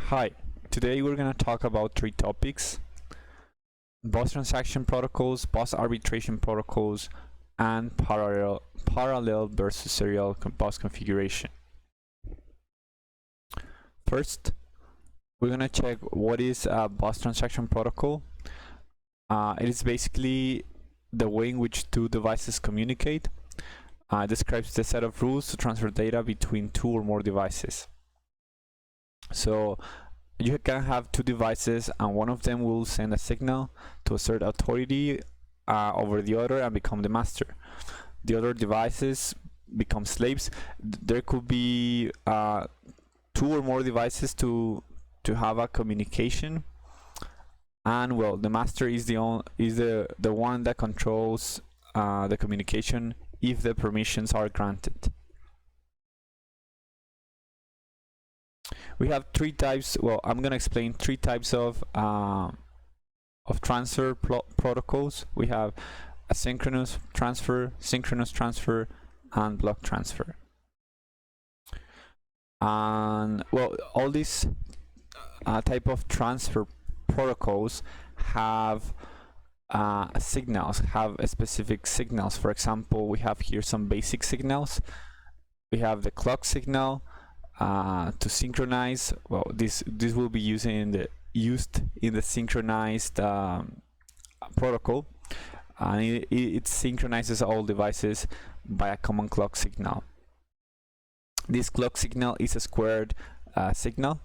Hi, today we're going to talk about three topics: bus transaction protocols, bus arbitration protocols, and parallel versus serial bus configuration. First, we're going to check what is a bus transaction protocol. It is basically the way in which two devices communicate. It describes the set of rules to transfer data between two or more devices. So you can have two devices and one of them will send a signal to assert authority over the other and become the master. The other devices become slaves. There could be two or more devices to have a communication, and well, the master is the one that controls the communication if the permissions are granted. We have three types. Well, I'm gonna explain three types of transfer protocols. We have asynchronous transfer, synchronous transfer, and block transfer. And well, all these type of transfer protocols have signals, have specific signals. For example, we have here some basic signals. We have the clock signal to synchronize. Well, this will be used in the synchronized protocol, and it synchronizes all devices by a common clock signal. This clock signal is a squared signal,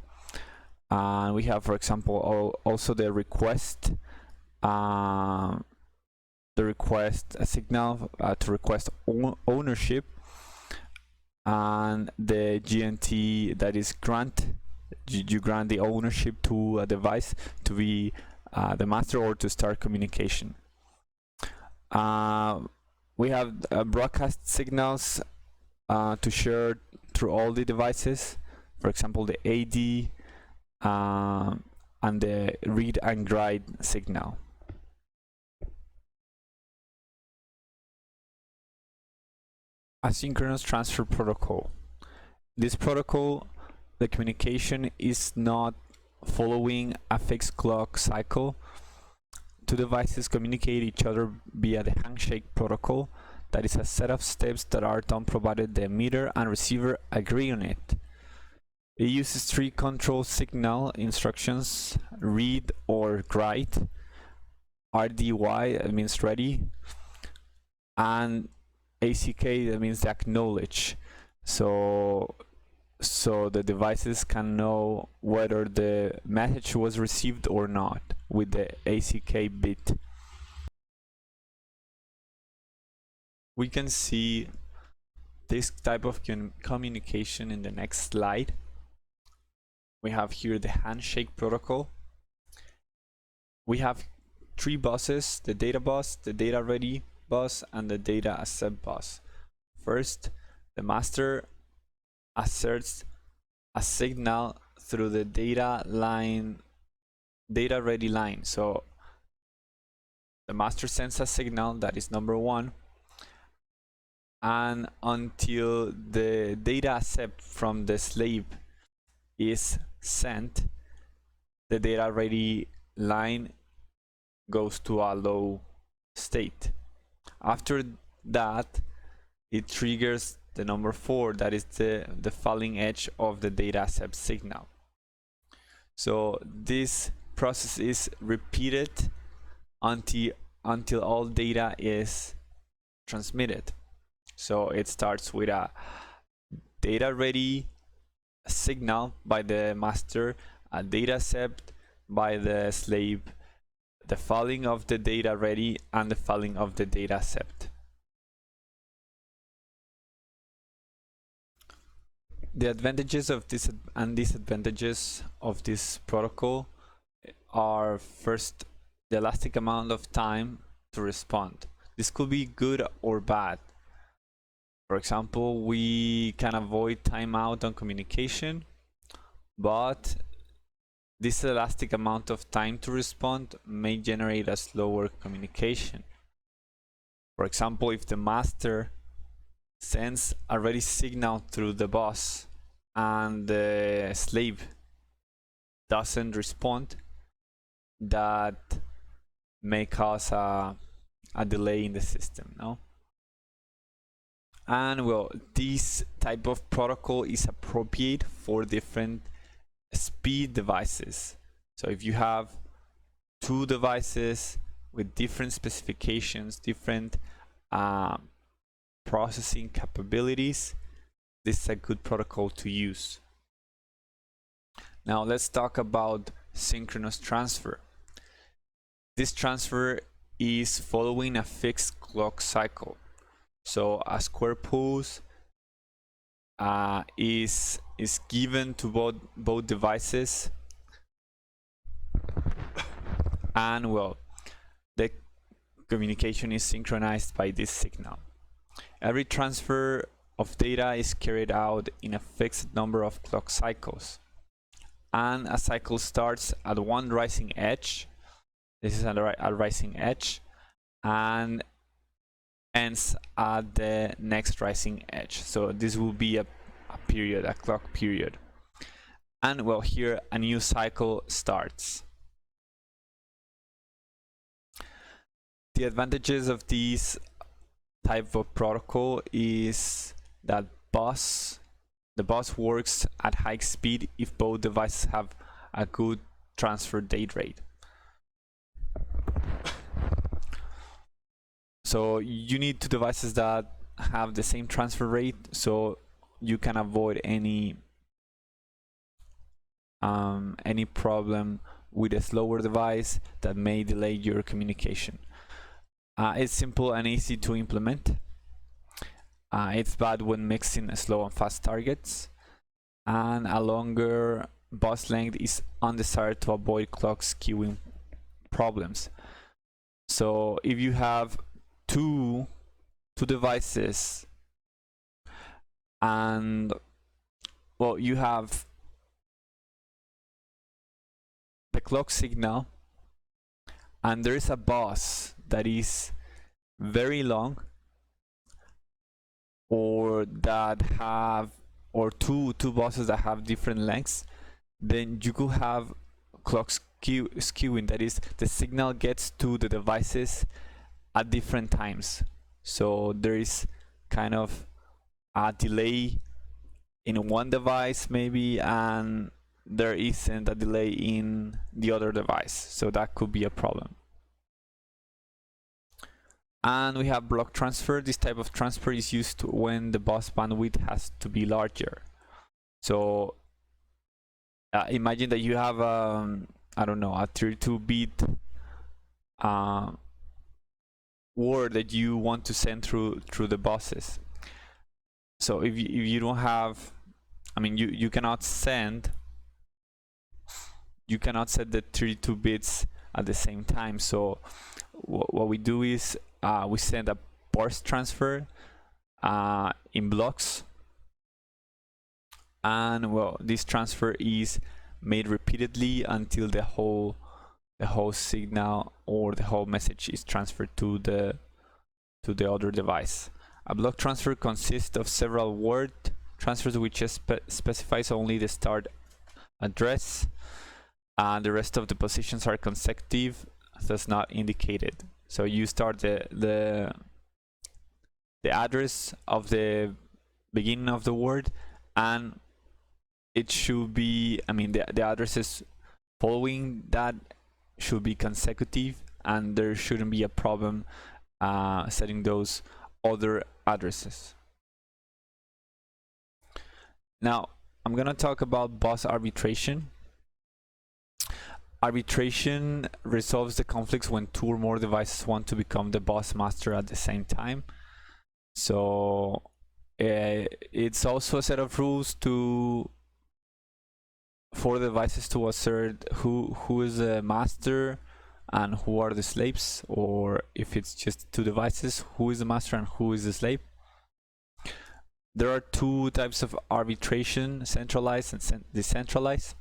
and we have, for example, also the request signal to request ownership, and the GNT, that is grant. You grant the ownership to a device to be the master or to start communication. We have broadcast signals to share through all the devices. For example, the AD and the read and write signal. Asynchronous transfer protocol. This protocol, the communication is not following a fixed clock cycle. Two devices communicate each other via the handshake protocol. That is a set of steps that are done provided the emitter and receiver agree on it. It uses three control signal instructions: read or write, RDY, that means ready, and ACK, that means acknowledge. So the devices can know whether the message was received or not with the ACK bit. We can see this type of communication in the next slide. We have here the handshake protocol. We have three buses: the data bus, the data ready bus, and the data accept bus. First, the master asserts a signal through the data ready line. So the master sends a signal, that is number one, and until the data accept from the slave is sent, the data ready line goes to a low state. After that, it triggers the number 4, that is the falling edge of the data accept signal. So this process is repeated until all data is transmitted. So it starts with a data ready signal by the master, a data accept by the slave, the falling of the data ready, and the falling of the data accept. The advantages of this and disadvantages of this protocol are: first, the elastic amount of time to respond. This could be good or bad. For example, we can avoid timeout on communication, but this elastic amount of time to respond may generate a slower communication. For example, if the master sends a ready signal through the bus and the slave doesn't respond, that may cause a delay in the system, no? And well, this type of protocol is appropriate for different speed devices. So if you have two devices with different specifications, different processing capabilities, this is a good protocol to use. Now let's talk about synchronous transfer. This transfer is following a fixed clock cycle. So a square pulse is given to both devices, and well, the communication is synchronized by this signal. Every transfer of data is carried out in a fixed number of clock cycles, and a cycle starts at one rising edge. This is a rising edge, and ends at the next rising edge. So this will be a period, a clock period. And well, here a new cycle starts. The advantages of this type of protocol is that the bus works at high speed if both devices have a good transfer date rate. So you need two devices that have the same transfer rate, so you can avoid any problem with a slower device that may delay your communication. It's simple and easy to implement. It's bad when mixing slow and fast targets, and a longer bus length is undesired to avoid clock skewing problems. So if you have two devices, and well, you have the clock signal, and there is a bus that is very long, or that have, or two buses that have different lengths, then you could have clock skewing. That is, the signal gets to the devices at different times, so there is kind of a delay in one device maybe, and there isn't a delay in the other device, so that could be a problem. And we have block transfer. This type of transfer is used when the bus bandwidth has to be larger. So imagine that you have I don't know, a 32-bit word that you want to send through the buses. So if you don't have, I mean, you cannot send the 32 bits at the same time. So what we do is we send a burst transfer in blocks, and well, this transfer is made repeatedly until the whole signal or the whole message is transferred to the other device. A block transfer consists of several word transfers which specifies only the start address, and the rest of the positions are consecutive, thus not indicated. So you start the address of the beginning of the word, and it should be, I mean, the addresses following that should be consecutive, and there shouldn't be a problem setting those other addresses. Now I'm gonna talk about bus arbitration. Arbitration resolves the conflicts when two or more devices want to become the bus master at the same time. So it's also a set of rules for devices to assert who is the master and who are the slaves, or if it's just two devices, who is the master and who is the slave. There are two types of arbitration: centralized and decentralized.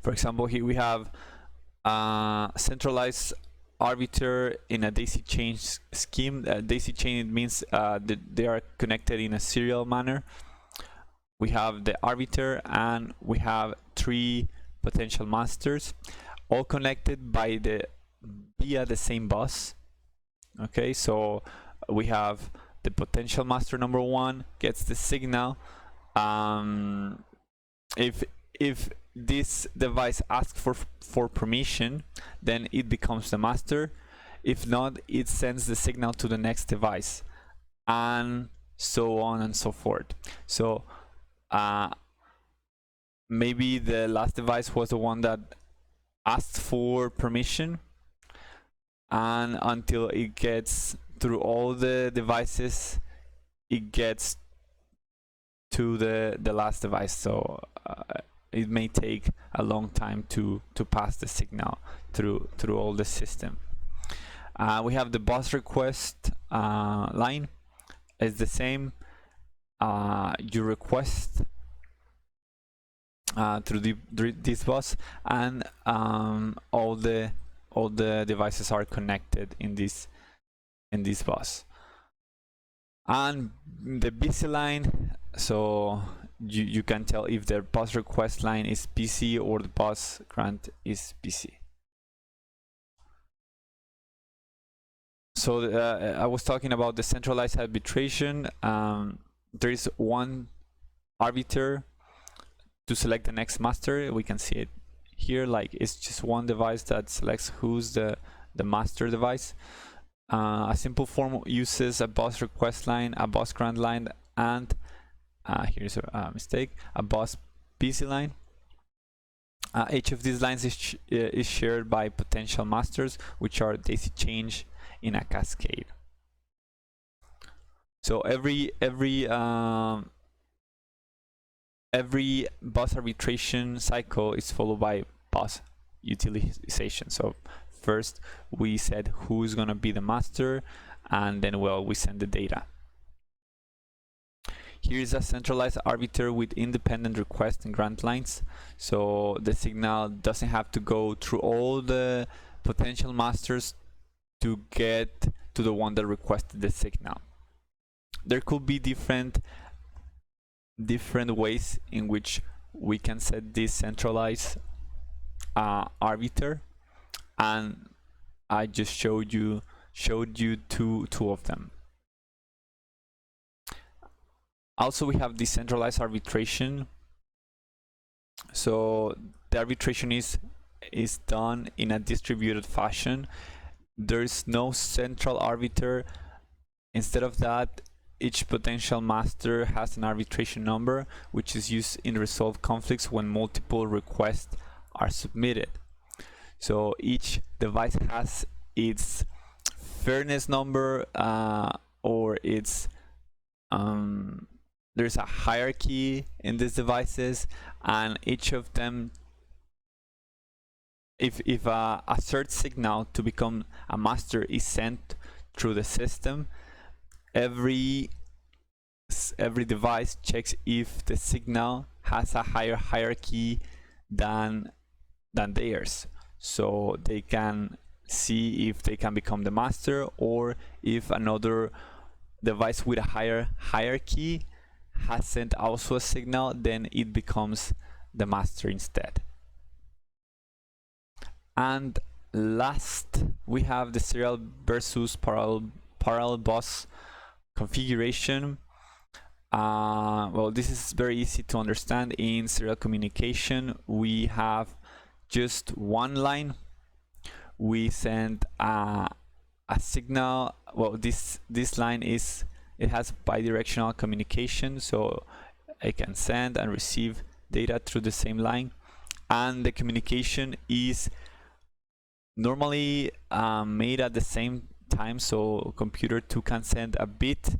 For example, here we have centralized arbiter in a daisy chain scheme. Daisy chain, it means that they are connected in a serial manner. we have the arbiter, and we have 3 potential masters, all connected by via the same bus. Okay, so we have the potential master number 1 gets the signal. If this device asks for permission, then it becomes the master. If not, it sends the signal to the next device, and so on and so forth. So maybe the last device was the one that asked for permission, and until it gets through all the devices, it gets to the last device. So it may take a long time to pass the signal through all the system. We have the bus request line. It's the same. You request through this bus, and all the devices are connected in this bus. And the busy line, so you can tell if the bus request line is busy or the bus grant is busy. So I was talking about the centralized arbitration. There is one arbiter to select the next master. We can see it here, like it's just one device that selects who's the master device. A simple form uses a bus request line, a bus grant line, and here's a mistake, a bus busy line. Each of these lines is shared by potential masters, which are daisy chained in a cascade. So every bus arbitration cycle is followed by bus utilization. So first we said who's gonna be the master, and then we send the data. Here's a centralized arbiter with independent request and grant lines. So the signal doesn't have to go through all the potential masters to get to the one that requested the signal. There could be different ways in which we can set this centralized arbiter, and I just showed you two of them. Also, we have decentralized arbitration. So the arbitration is done in a distributed fashion. There is no central arbiter. Instead of that, each potential master has an arbitration number, which is used in resolve conflicts when multiple requests are submitted. So each device has its fairness number, or its there's a hierarchy in these devices, and each of them, if a cert signal to become a master is sent through the system, every device checks if the signal has a higher hierarchy than theirs, so they can see if they can become the master, or if another device with a higher hierarchy has sent also a signal, then it becomes the master instead. And last, we have the serial versus parallel bus configuration. Well, this is very easy to understand. In serial communication, we have just one line. We send a signal. Well, this line has bidirectional communication, so I can send and receive data through the same line, and the communication is normally made at the same time, so computer 2 can send a bit,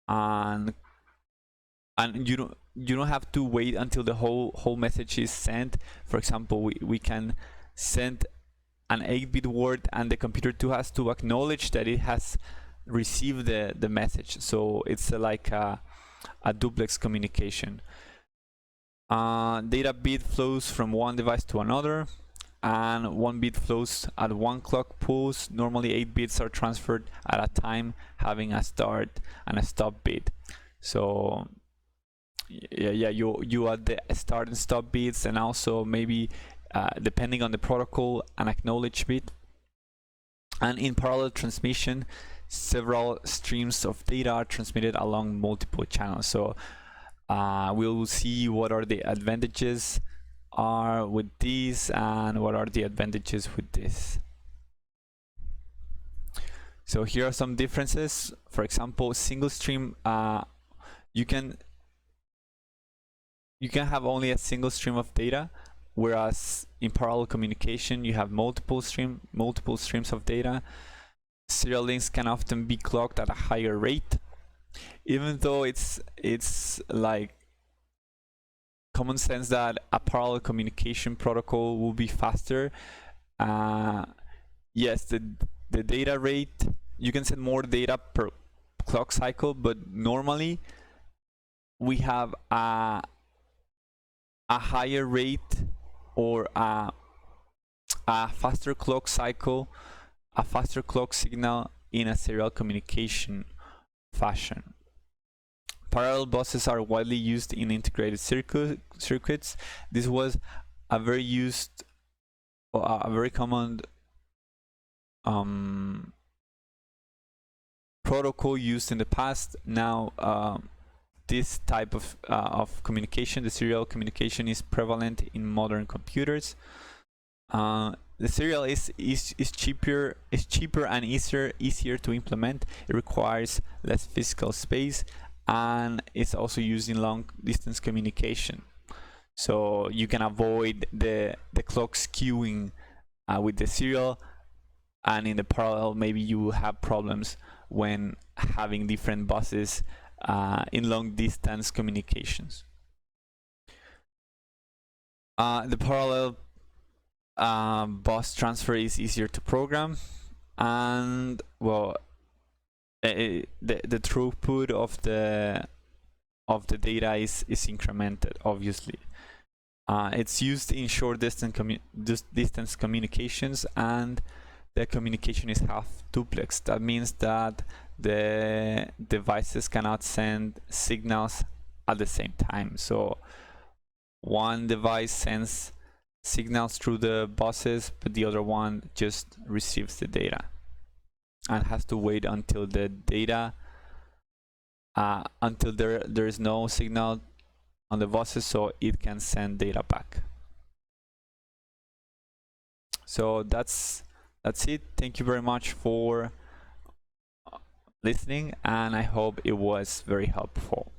and you don't have to wait until the whole message is sent. For example, we can send an 8-bit word, and the computer 2 has to acknowledge that it has received the message. So it's like a duplex communication. Data bit flows from one device to another, and 1 bit flows at one clock pulse. Normally 8 bits are transferred at a time, having a start and a stop bit. So you add the start and stop bits, and also maybe depending on the protocol, an acknowledge bit. And in parallel transmission, several streams of data are transmitted along multiple channels. So we'll see what are the advantages are with this and what are the advantages with this. So here are some differences. For example, single stream, you can have only a single stream of data, whereas in parallel communication you have multiple streams of data. Serial links can often be clocked at a higher rate, even though it's like common sense that a parallel communication protocol will be faster. Yes, the data rate, you can send more data per clock cycle, but normally we have a higher rate, or a faster clock cycle, a faster clock signal in a serial communication fashion. Parallel buses are widely used in integrated circuits. This was a very common protocol used in the past. Now this type of communication, the serial communication, is prevalent in modern computers. The serial is cheaper and easier to implement. It requires less physical space, and it's also used in long distance communication. So you can avoid the clock skewing with the serial, and in the parallel maybe you will have problems when having different buses in long distance communications. The parallel bus transfer is easier to program, and well, the throughput of the data is incremented, obviously. It's used in short distance communications, and the communication is half duplex. That means that the devices cannot send signals at the same time. So one device sends signals through the buses, but the other one just receives the data and has to wait until the data until there is no signal on the buses, so it can send data back. So that's it. Thank you very much for listening, and I hope it was very helpful.